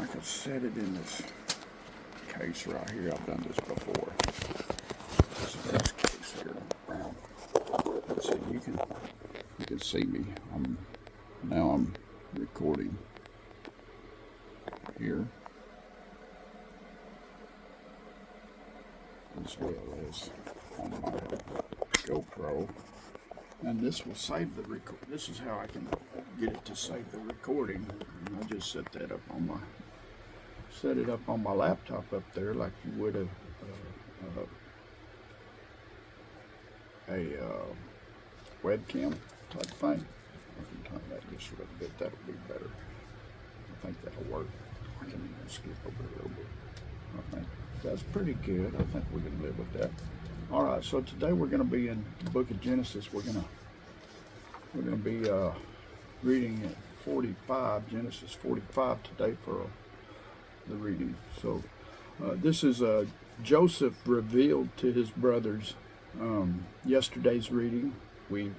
I could set it in this case right here. I've done this before. This case here. Let's see, you can see me. Now I'm recording here as well as on my GoPro, and this will save the record. This is how I can get it to save the recording. And I just set it up on my laptop up there like you would a webcam type thing. I can turn that just a little bit. That'll be better. I think that'll work. I can even skip over a little bit. I think that's pretty good. I think we can live with that. All right. So today we're going to be in the Book of Genesis. We're going to be reading at 45, Genesis 45 today for the reading. So this is Joseph revealed to his brothers. Yesterday's reading, we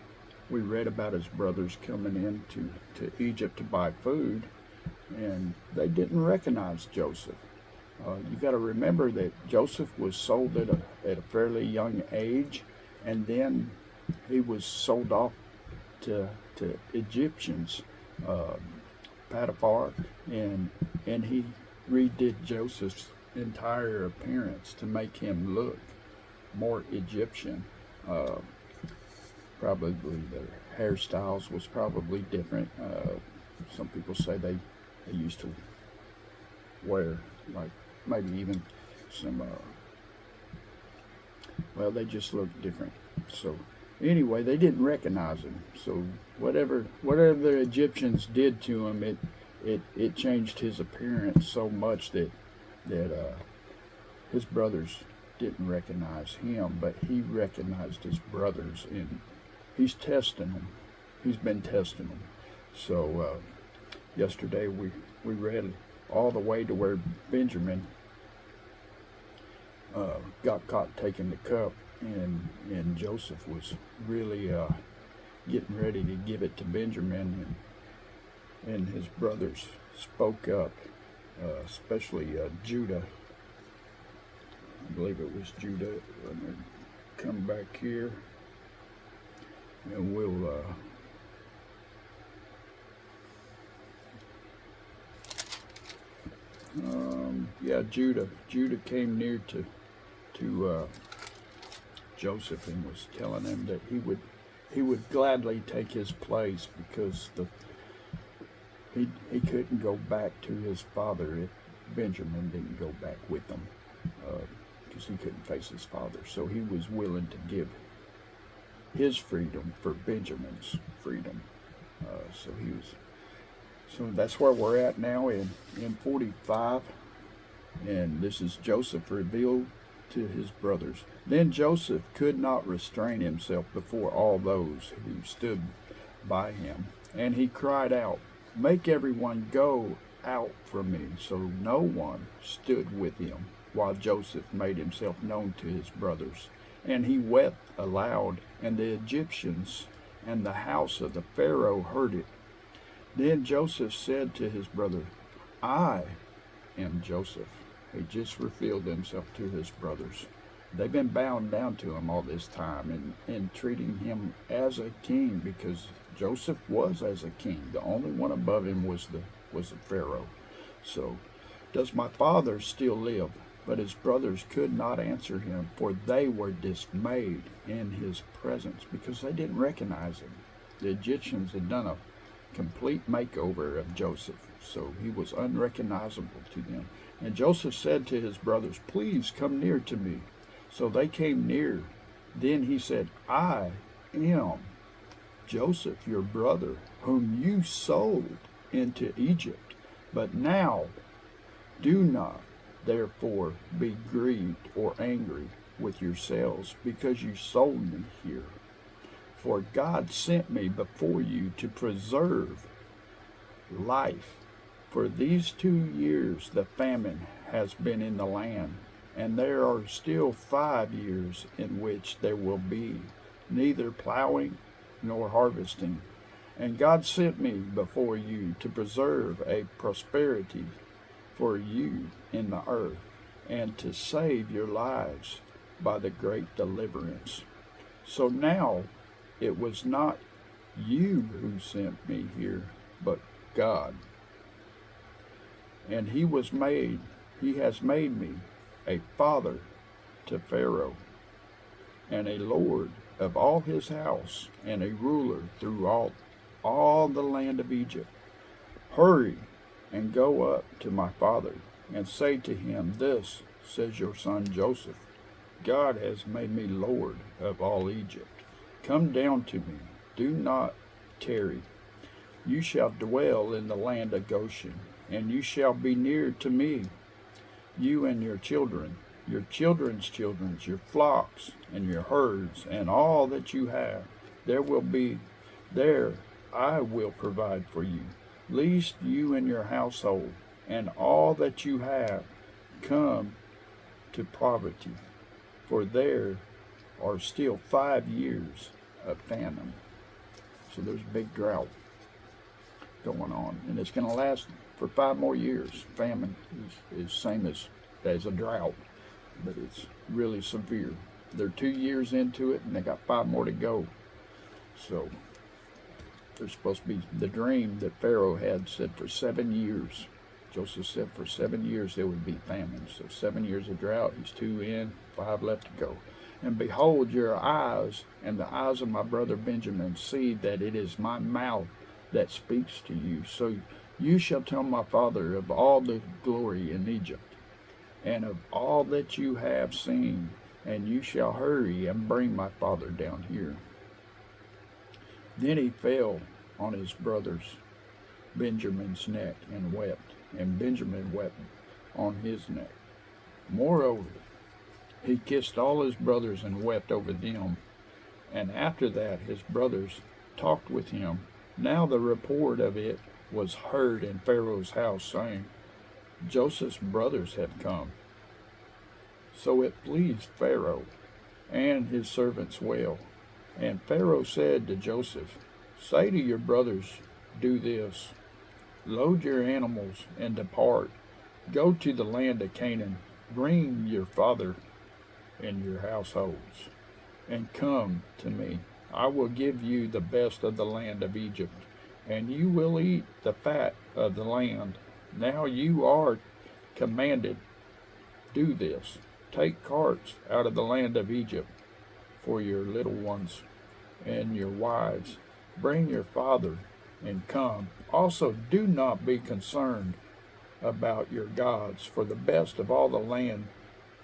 read about his brothers coming in to Egypt to buy food, and they didn't recognize Joseph. You got to remember that Joseph was sold at a fairly young age, and then he was sold off to Egyptians, Potiphar, and he redid Joseph's entire appearance to make him look more Egyptian. Probably the hairstyles was probably different. Some people say they used to wear like maybe even some well, they just looked different. So anyway, they didn't recognize him. So whatever the Egyptians did to him, it changed his appearance so much that his brothers didn't recognize him, but he recognized his brothers, and he's testing them. He's been testing them. So yesterday we read all the way to where Benjamin got caught taking the cup, and Joseph was really getting ready to give it to Benjamin, and his brothers spoke up, especially Judah. I believe it was Judah. Let me come back here, and we'll yeah, Judah came near to Joseph and was telling him that he would gladly take his place, because he couldn't go back to his father if Benjamin didn't go back with them, because he couldn't face his father. So he was willing to give his freedom for Benjamin's freedom. So that's where we're at now in 45, and this is Joseph revealed to his brothers. Then Joseph could not restrain himself before all those who stood by him, and he cried out, "Make everyone go out from me." So no one stood with him while Joseph made himself known to his brothers. And he wept aloud, and the Egyptians and the house of the Pharaoh heard it. Then Joseph said to his brother, "I am Joseph." He just revealed himself to his brothers. They've been bound down to him all this time and treating him as a king, because Joseph was as a king. The only one above him was the Pharaoh. So, does my father still live? But his brothers could not answer him, for they were dismayed in his presence, because they didn't recognize him. The Egyptians had done a complete makeover of Joseph, so he was unrecognizable to them. And Joseph said to his brothers, "Please come near to me." So they came near. Then he said, "I am Joseph, your brother, whom you sold into Egypt. But now do not therefore be grieved or angry with yourselves, because you sold me here. For God sent me before you to preserve life. For these 2 years the famine has been in the land, and there are still 5 years in which there will be neither plowing nor harvesting. And God sent me before you to preserve a prosperity for you in the earth, and to save your lives by the great deliverance. So now it was not you who sent me here, but God. And he has made me a father to Pharaoh, and a lord of all his house, and a ruler through all the land of Egypt. Hurry and go up to my father, and say to him, This says your son Joseph, God has made me Lord of all Egypt. Come down to me, do not tarry. You shall dwell in the land of Goshen, and you shall be near to me, you and your children, your children's children, your flocks and your herds, and all that you have. There I will provide for you, lest you and your household and all that you have come to poverty, for there are still 5 years of famine. So there's a big drought going on, and it's going to last for 5 more years. Famine is same as a drought, but it's really severe. They're 2 years into it, and they got 5 more to go. So there's supposed to be the dream that Pharaoh had said for 7 years. Joseph said for 7 years there would be famine. So 7 years of drought. He's 2 in, 5 left to go. And behold, your eyes and the eyes of my brother Benjamin see that it is my mouth that speaks to you. So you shall tell my father of all the glory in Egypt, and of all that you have seen, and you shall hurry and bring my father down here. Then he fell on his brother's Benjamin's neck and wept, and Benjamin wept on his neck. Moreover, he kissed all his brothers and wept over them. And after that his brothers talked with him. Now the report of it was heard in Pharaoh's house, saying, Joseph's brothers have come. So it pleased Pharaoh and his servants well. And Pharaoh said to Joseph, Say to your brothers, do this, load your animals and depart. Go to the land of Canaan, bring your father and your households, and come to me. I will give you the best of the land of Egypt, and you will eat the fat of the land. Now you are commanded, do this. Take carts out of the land of Egypt for your little ones and your wives. Bring your father and come. Also do not be concerned about your gods, for the best of all the land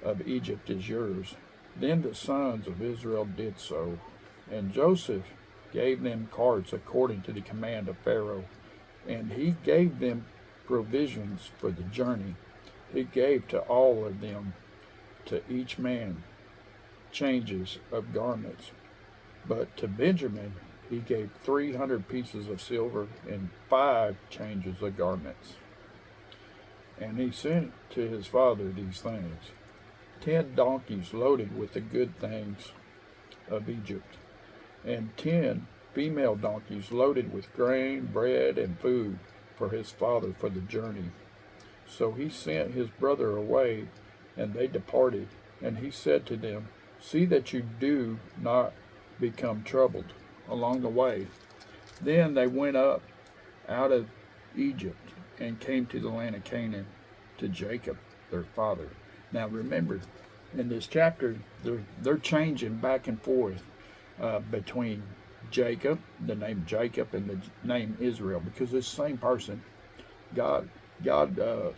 of Egypt is yours. Then the sons of Israel did so, and Joseph gave them carts according to the command of Pharaoh, and he gave them provisions for the journey. He gave to all of them, to each man, changes of garments. But to Benjamin he gave 300 pieces of silver and 5 changes of garments. And he sent to his father these things: 10 donkeys loaded with the good things of Egypt, and 10 female donkeys loaded with grain, bread, and food for his father for the journey. So he sent his brother away, and they departed. And he said to them, See that you do not become troubled along the way. Then they went up out of Egypt and came to the land of Canaan, to Jacob, their father. Now remember, in this chapter, they're changing back and forth between Jacob, the name Jacob, and the name Israel, because this same person, God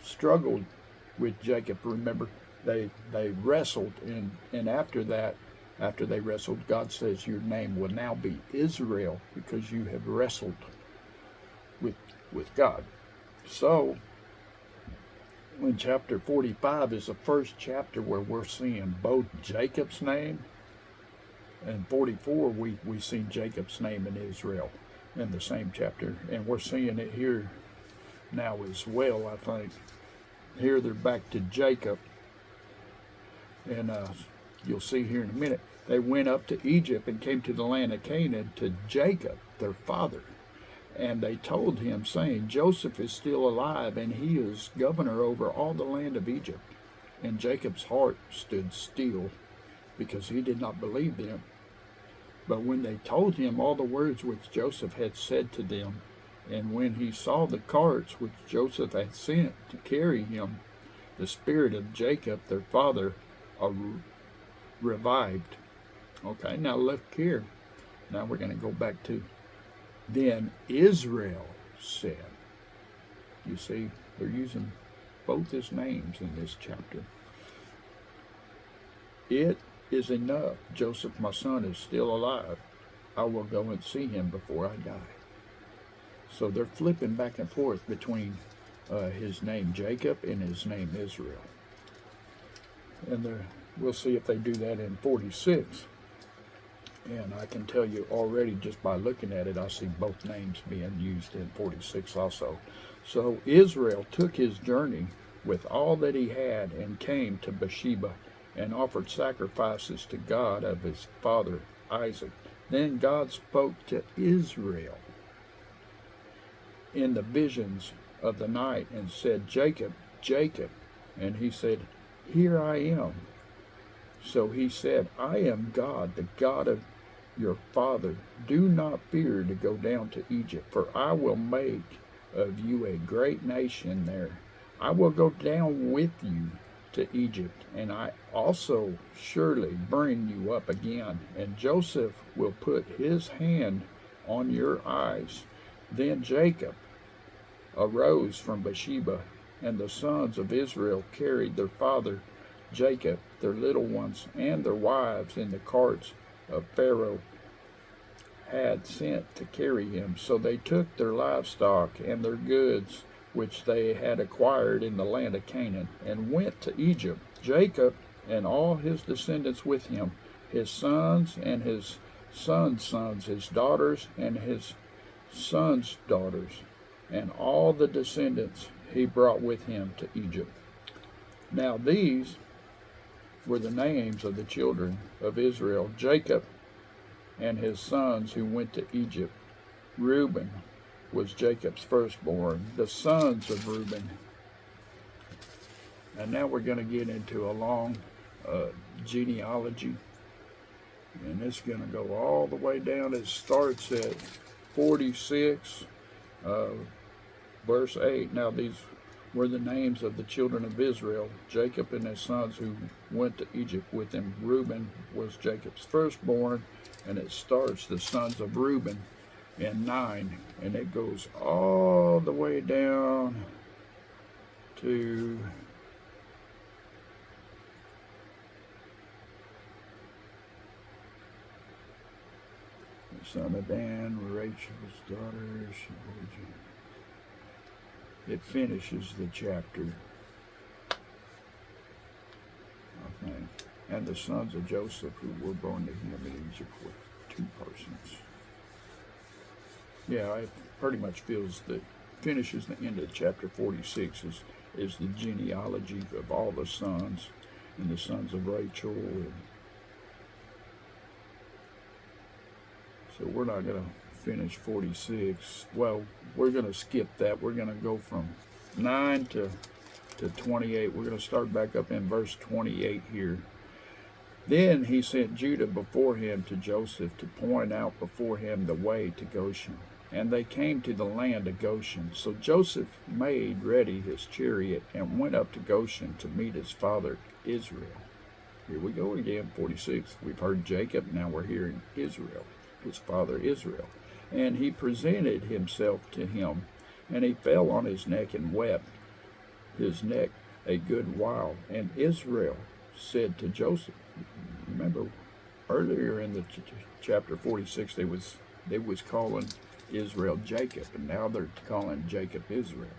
struggled with Jacob. Remember, they wrestled, and after they wrestled, God says your name will now be Israel, because you have wrestled with God. So in chapter 45 is the first chapter where we're seeing both Jacob's name, and 44 we see Jacob's name in Israel in the same chapter, and we're seeing it here now as well. I think here they're back to Jacob, and you'll see here in a minute, they went up to Egypt and came to the land of Canaan, to Jacob, their father. And they told him, saying, Joseph is still alive, and he is governor over all the land of Egypt. And Jacob's heart stood still, because he did not believe them. But when they told him all the words which Joseph had said to them, and when he saw the carts which Joseph had sent to carry him, the spirit of Jacob, their father, revived. Okay, now look here. Now we're going to go back to, then Israel said. You see, they're using both his names in this chapter. It is enough. Joseph, my son, is still alive. I will go and see him before I die. So they're flipping back and forth between his name Jacob and his name Israel. And we'll see if they do that in 46. And I can tell you already, just by looking at it, I see both names being used in 46 also. So Israel took his journey with all that he had and came to Beersheba and offered sacrifices to God of his father Isaac. Then God spoke to Israel in the visions of the night and said, Jacob, Jacob. And he said, Here I am. So he said, I am God, the God of your father. Do not fear to go down to Egypt, for I will make of you a great nation there. I will go down with you to Egypt, and I also surely bring you up again. And Joseph will put his hand on your eyes. Then Jacob arose from Beersheba, and the sons of Israel carried their father Jacob, their little ones, and their wives in the carts of Pharaoh had sent to carry him. So they took their livestock and their goods which they had acquired in the land of Canaan, and went to Egypt. Jacob and all his descendants with him, his sons and his sons' sons, his daughters and his sons' daughters, and all the descendants he brought with him to Egypt. Now these were the names of the children of Israel, Jacob and his sons who went to Egypt. Reuben was Jacob's firstborn, the sons of Reuben. And now we're going to get into a long genealogy, and it's going to go all the way down. It starts at 46, verse 8. Now these were the names of the children of Israel, Jacob and his sons who went to Egypt with him. Reuben was Jacob's firstborn, and it starts the sons of Reuben in 9, and it goes all the way down to the son of Dan, Rachel's daughters. It finishes the chapter, I think. And the sons of Joseph who were born to him in Egypt were 2 persons. Yeah, it pretty much feels that finishes the end of chapter 46 is the genealogy of all the sons and the sons of Rachel. And so we're not going to finish 46. Well, we're going to skip that. We're going to go from 9 to 28. We're going to start back up in verse 28 here. Then he sent Judah before him to Joseph to point out before him the way to Goshen. And they came to the land of Goshen. So Joseph made ready his chariot and went up to Goshen to meet his father Israel. Here we go again, 46. We've heard Jacob, now we're hearing Israel, his father Israel. And he presented himself to him, and he fell on his neck and wept his neck a good while. And Israel said to Joseph, remember earlier in the chapter 46 they was calling Israel Jacob, and now they're calling Jacob Israel.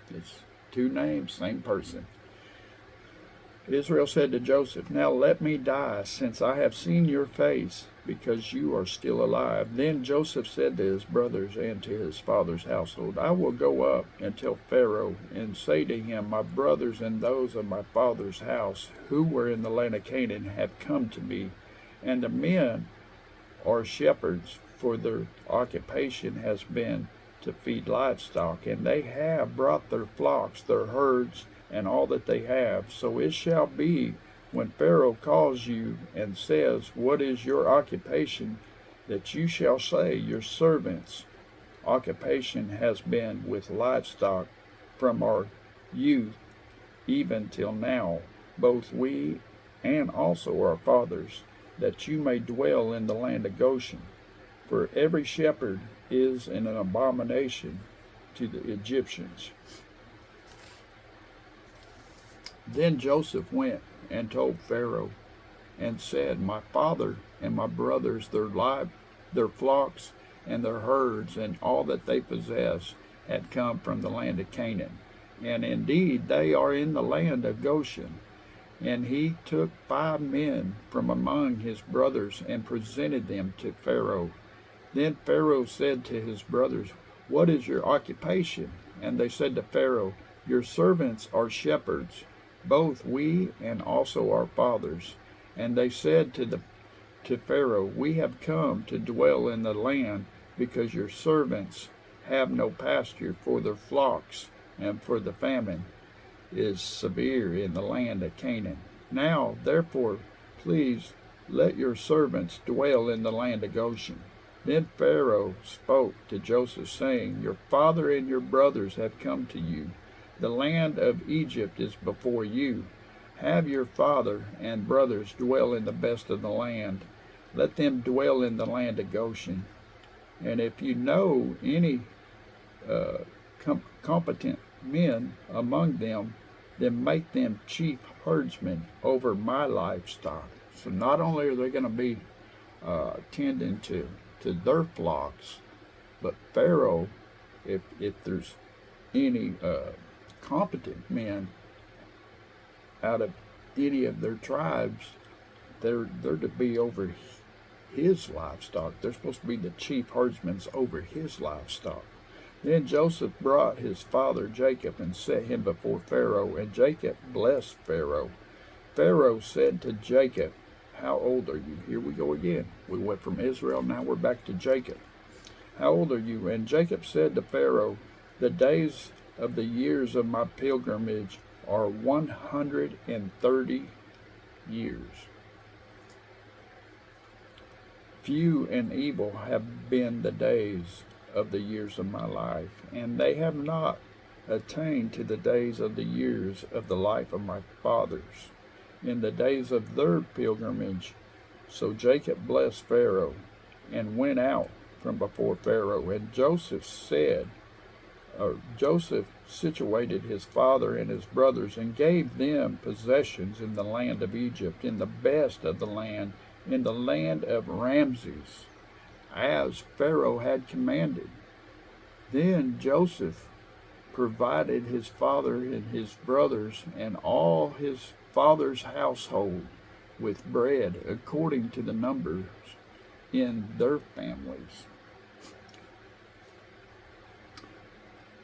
It's 2 names, same person. Israel said to Joseph, now let me die, since I have seen your face, because you are still alive. Then Joseph said to his brothers and to his father's household, I will go up and tell Pharaoh, and say to him, my brothers and those of my father's house who were in the land of Canaan have come to me, and the men are shepherds, for their occupation has been to feed livestock, and they have brought their flocks, their herds, and all that they have. So it shall be, when Pharaoh calls you and says, What is your occupation? That you shall say, Your servant's occupation has been with livestock from our youth even till now, both we and also our fathers, that you may dwell in the land of Goshen. For every shepherd is an abomination to the Egyptians. Then Joseph went and told Pharaoh and said, My father and my brothers, their flocks and their herds and all that they possess had come from the land of Canaan. And indeed they are in the land of Goshen. And he took 5 men from among his brothers and presented them to Pharaoh. Then Pharaoh said to his brothers, What is your occupation? And they said to Pharaoh, Your servants are shepherds, both we and also our fathers. And they said to Pharaoh, We have come to dwell in the land, because your servants have no pasture for their flocks, and for the famine is severe in the land of Canaan. Now, therefore, please let your servants dwell in the land of Goshen. Then Pharaoh spoke to Joseph, saying, Your father and your brothers have come to you. The land of Egypt is before you. Have your father and brothers dwell in the best of the land. Let them dwell in the land of Goshen. And if you know any competent men among them, then make them chief herdsmen over my livestock. So not only are they going to be tending to their flocks, but Pharaoh, if there's any competent men out of any of their tribes, they're to be over his livestock. They're supposed to be the chief herdsmen over his livestock. Then Joseph brought his father Jacob and set him before Pharaoh, and Jacob blessed Pharaoh. Pharaoh said to Jacob, How old are you? Here we go again. We went from Israel, now we're back to Jacob. How old are you? And Jacob said to Pharaoh, The days of the years of my pilgrimage are 130 years. Few and evil have been the days of the years of my life, and they have not attained to the days of the years of the life of my fathers, in the days of their pilgrimage. So Jacob blessed Pharaoh, and went out from before Pharaoh. And Joseph situated his father and his brothers, and gave them possessions in the land of Egypt, in the best of the land, in the land of Ramses, as Pharaoh had commanded. Then Joseph provided his father and his brothers and all his father's household with bread according to the numbers in their families.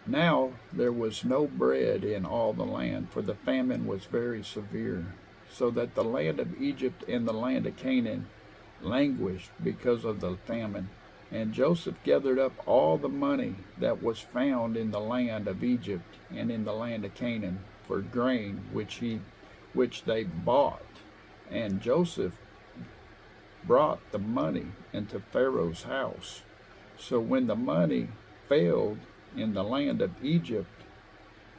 Now there was no bread in all the land, for the famine was very severe, so that the land of Egypt and the land of Canaan languished because of the famine. And Joseph gathered up all the money that was found in the land of Egypt and in the land of Canaan for grain, which they bought. And Joseph brought the money into Pharaoh's house. So when the money failed in the land of Egypt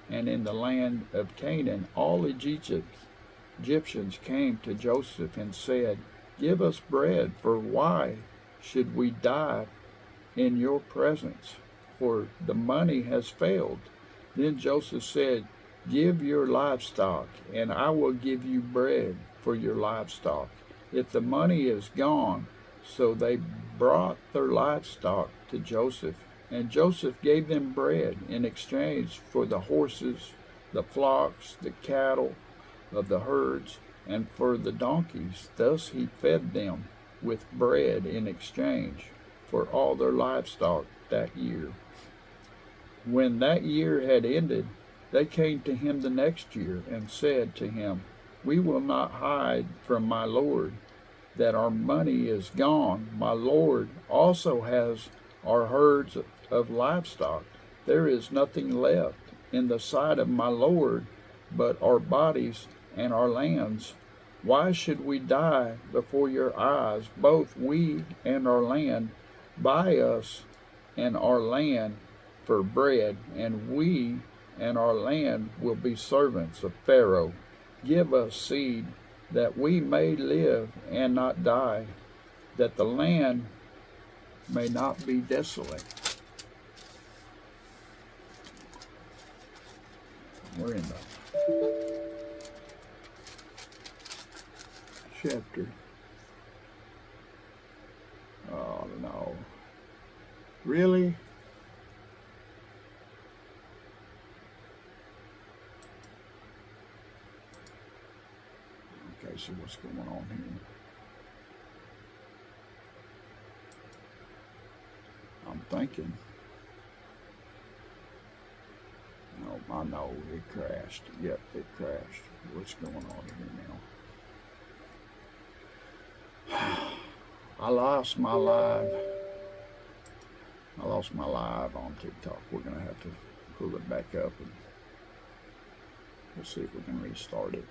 and in the land of Canaan, all Egyptians came to Joseph and said, Give us bread, for why should we die in your presence? For the money has failed. Then Joseph said, Give your livestock, and I will give you bread for your livestock. If the money is gone. So they brought their livestock to Joseph, and Joseph gave them bread in exchange for the horses, the flocks, the cattle of the herds, and for the donkeys. Thus he fed them with bread in exchange for all their livestock that year. When that year had ended, they came to him the next year and said to him, We will not hide from my lord that our money is gone. My lord also has our herds of livestock. There is nothing left in the sight of my Lord but our bodies and our lands. Why should we die before your eyes, both we and our land? Buy us and our land for bread, and we and our land will be servants of Pharaoh. Give us seed that we may live and not die, that the land may not be desolate. We're in the chapter. Oh no. Really? Okay, so what's going on here? I'm thinking. No, I know it crashed. Yep, it crashed. What's going on here now? I lost my live. I lost my live on TikTok. We're gonna have to pull it back up and we'll see if we can restart it.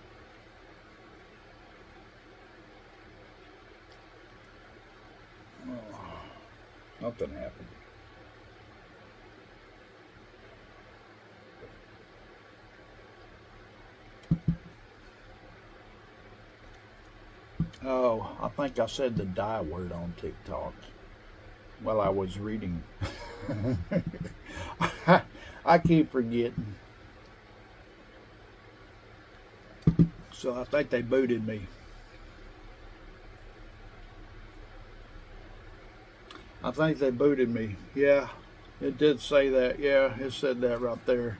Oh, nothing happened. Oh, I think I said the die word on TikTok while I was reading. I keep forgetting. So I think they booted me. I think they booted me. Yeah, it did say that. Yeah, it said that right there.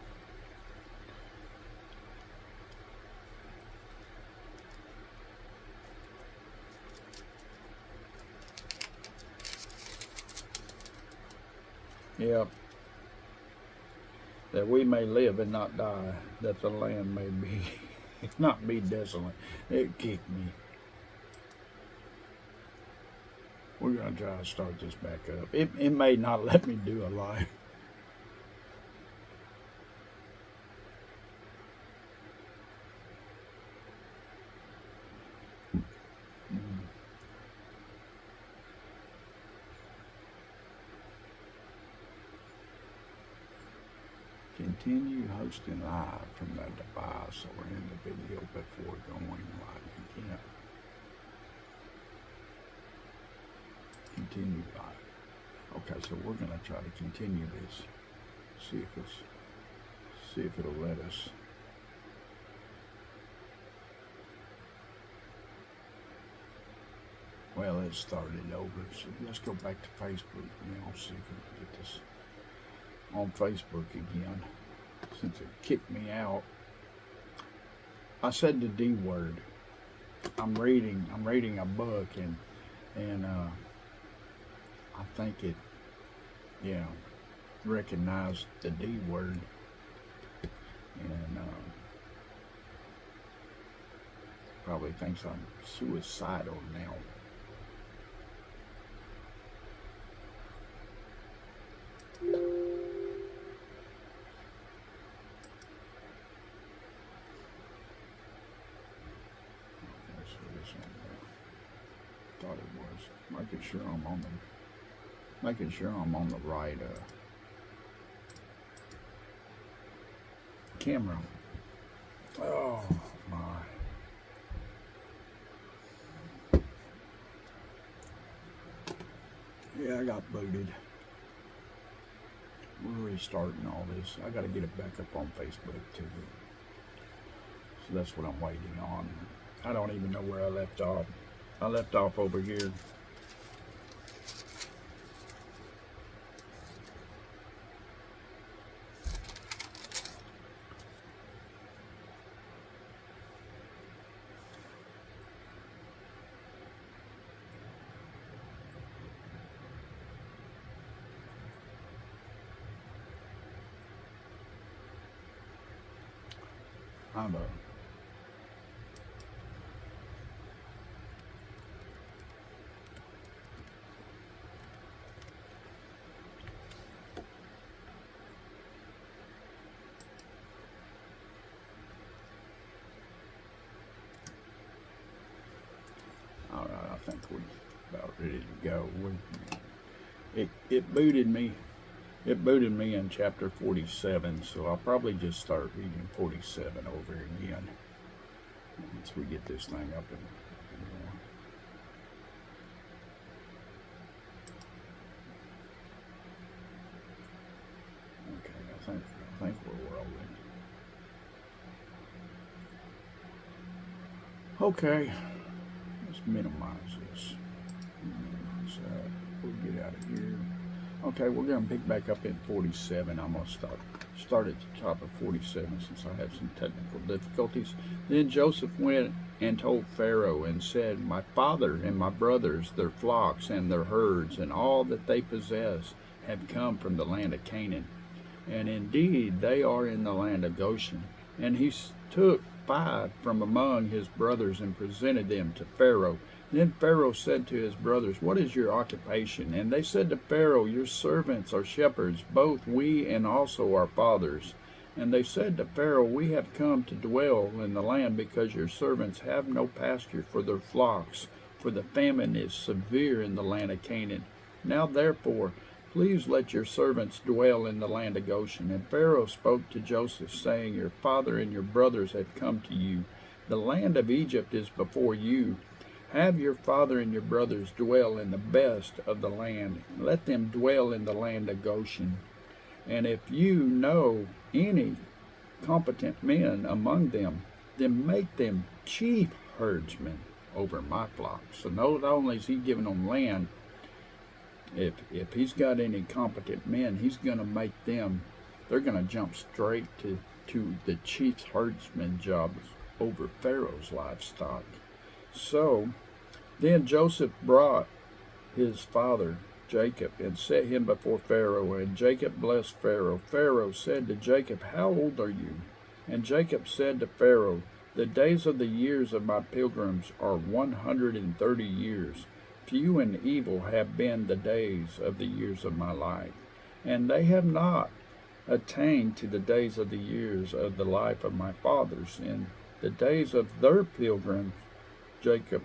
Yep. That we may live and not die, that the land may be not be desolate. It kicked me. We're gonna try to start this back up. It may not let me do a live. Continue hosting live from that device or in the video before going live again. Continue live. Okay, so we're gonna try to continue this. See if it'll let us. Well, it started over, so let's go back to Facebook now. See if we can get this on Facebook again, since it kicked me out. I said the D word. I'm reading a book and I think it, recognized the D word, and probably thinks I'm suicidal now. Thought it was making sure I'm on the right camera. Oh my. Yeah, I got booted. We're restarting all this. I got to get it back up on Facebook too. So that's what I'm waiting on. I don't even know where I left off. I left off over here. I'm a ready to go. It booted me. It booted me in chapter 47, so I'll probably just start reading 47 over again once we get this thing up and okay, I think we're rolling. Okay, let's minimize this. Minimize that. We'll get out of here. Okay, we're going to pick back up in 47. I'm going to start at the top of 47 since I have some technical difficulties. Then Joseph went and told Pharaoh and said, my father and my brothers, their flocks and their herds, and all that they possess have come from the land of Canaan. And indeed they are in the land of Goshen. And he took 5 from among his brothers and presented them to Pharaoh. Then Pharaoh said to his brothers, what is your occupation? And they said to Pharaoh, your servants are shepherds, both we and also our fathers. And they said to Pharaoh, we have come to dwell in the land because your servants have no pasture for their flocks, for the famine is severe in the land of Canaan. Now therefore, please let your servants dwell in the land of Goshen. And Pharaoh spoke to Joseph, saying, your father and your brothers have come to you. The land of Egypt is before you. Have your father and your brothers dwell in the best of the land. Let them dwell in the land of Goshen. And if you know any competent men among them, then make them chief herdsmen over my flock. So not only is he giving them land, if he's got any competent men, he's going to make them, they're going to jump straight to the chief herdsman jobs over Pharaoh's livestock. So then Joseph brought his father Jacob and set him before Pharaoh, and Jacob blessed Pharaoh. Pharaoh said to Jacob, how old are you? And Jacob said to Pharaoh, the days of the years of my pilgrims are 130 years. Few and evil have been the days of the years of my life, and they have not attained to the days of the years of the life of my fathers. In the days of their pilgrims, Jacob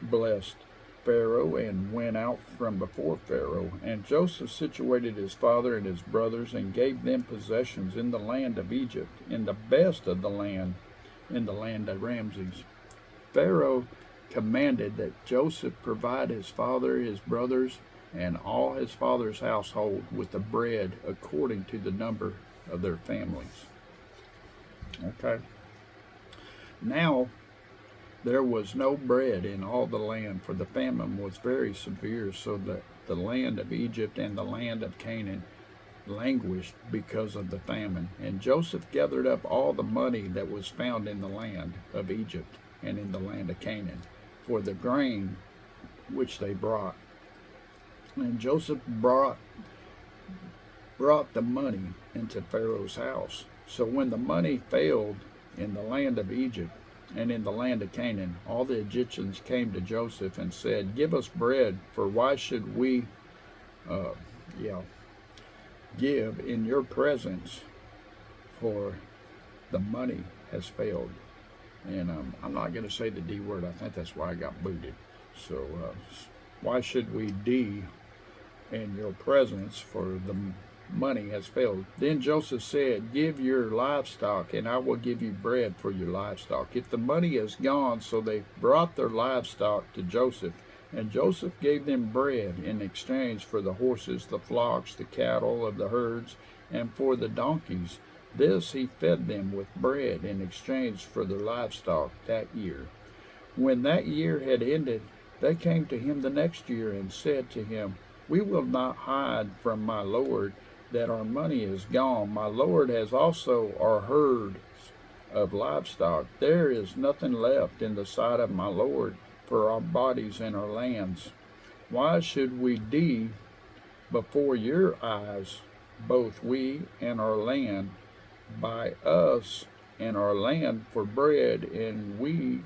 blessed Pharaoh and went out from before Pharaoh. And Joseph situated his father and his brothers and gave them possessions in the land of Egypt, in the best of the land, in the land of Ramses. Pharaoh commanded that Joseph provide his father, his brothers, and all his father's household with the bread according to the number of their families. Okay. Now there was no bread in all the land, for the famine was very severe, so that the land of Egypt and the land of Canaan languished because of the famine. And Joseph gathered up all the money that was found in the land of Egypt and in the land of Canaan for the grain which they brought. And Joseph brought the money into Pharaoh's house. So when the money failed in the land of Egypt and in the land of Canaan, all the Egyptians came to Joseph and said, give us bread, for why should we give in your presence, for the money has failed. And I'm not going to say the D word. I think that's why I got booted. So why should we D in your presence, for the money has failed? Then Joseph said, give your livestock, and I will give you bread for your livestock. If the money is gone, so they brought their livestock to Joseph, and Joseph gave them bread in exchange for the horses, the flocks, the cattle of the herds, and for the donkeys. This he fed them with bread in exchange for their livestock that year. When that year had ended, they came to him the next year and said to him, we will not hide from my lord that our money is gone. My lord has also our herds of livestock. There is nothing left in the sight of my lord for our bodies and our lands. Why should we D before your eyes, both we and our land, buy us and our land for bread, and we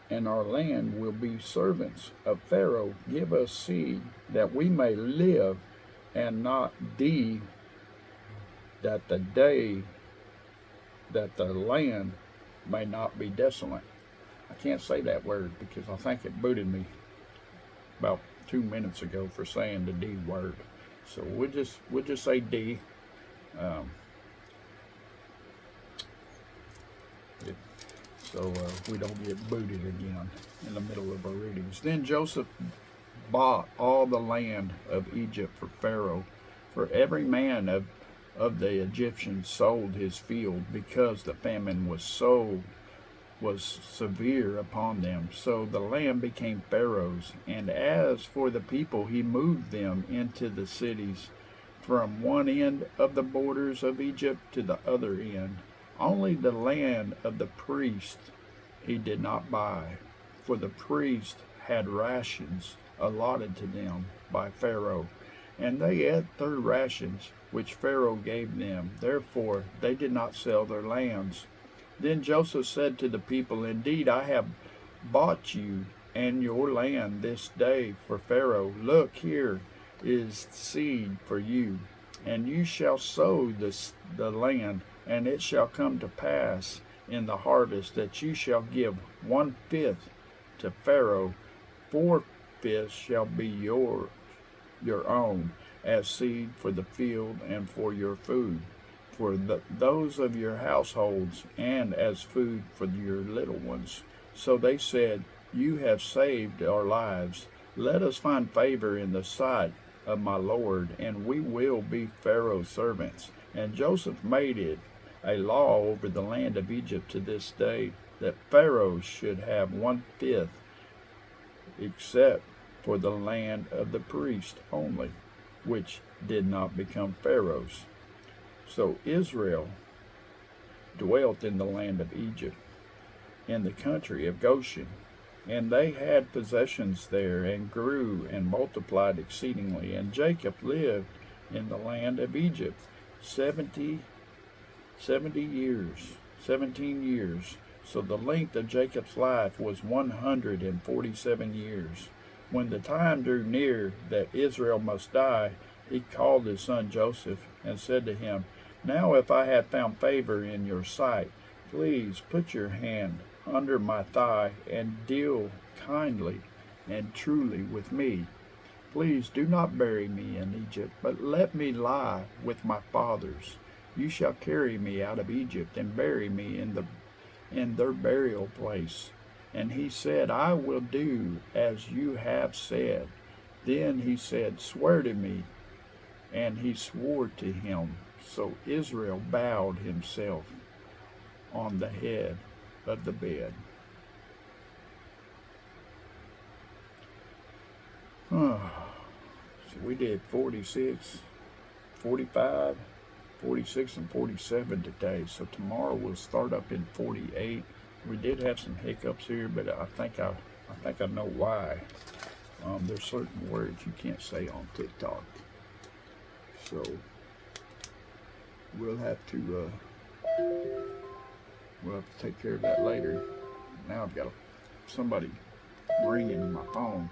and our land will be servants of Pharaoh? Give us seed that we may live, and not D that the day that the land may not be desolate. I can't say that word because I think it booted me about 2 minutes ago for saying the D word. So we'll just say D. Um, so we don't get booted again in the middle of our readings. Then Joseph bought all the land of Egypt for Pharaoh, for every man of the Egyptians sold his field, because the famine was severe upon them. So the land became Pharaoh's. And as for the people, he moved them into the cities from one end of the borders of Egypt to the other end. Only the land of the priest he did not buy, for the priest had rations allotted to them by Pharaoh, and they ate their rations which Pharaoh gave them. Therefore they did not sell their lands. Then Joseph said to the people, indeed, I have bought you and your land this day for Pharaoh. Look, here is seed for you, and you shall sow the land, and it shall come to pass in the harvest that you shall give 1/5 to Pharaoh. 4/5 shall be your own, as seed for the field and for your food, for those of your households, and as food for your little ones. So they said, you have saved our lives. Let us find favor in the sight of my Lord, and we will be Pharaoh's servants. And Joseph made it a law over the land of Egypt to this day, that Pharaoh should have 1/5, except for the land of the priest only, which did not become Pharaoh's. So Israel dwelt in the land of Egypt, in the country of Goshen, and they had possessions there, and grew and multiplied exceedingly. And Jacob lived in the land of Egypt 17 years. So the length of Jacob's life was 147 years. When the time drew near that Israel must die, he called his son Joseph and said to him, now if I have found favor in your sight, please put your hand under my thigh and deal kindly and truly with me. Please do not bury me in Egypt, but let me lie with my fathers. You shall carry me out of Egypt and bury me in their burial place. And he said, I will do as you have said. Then he said, swear to me. And he swore to him. So Israel bowed himself on the head of the bed. So we did 46, 45, 46, and 47 today. So tomorrow we'll start up in 48. We did have some hiccups here, but I think I know why. There's certain words you can't say on TikTok. So we'll have to take care of that later. Now I've got somebody ringing my phone.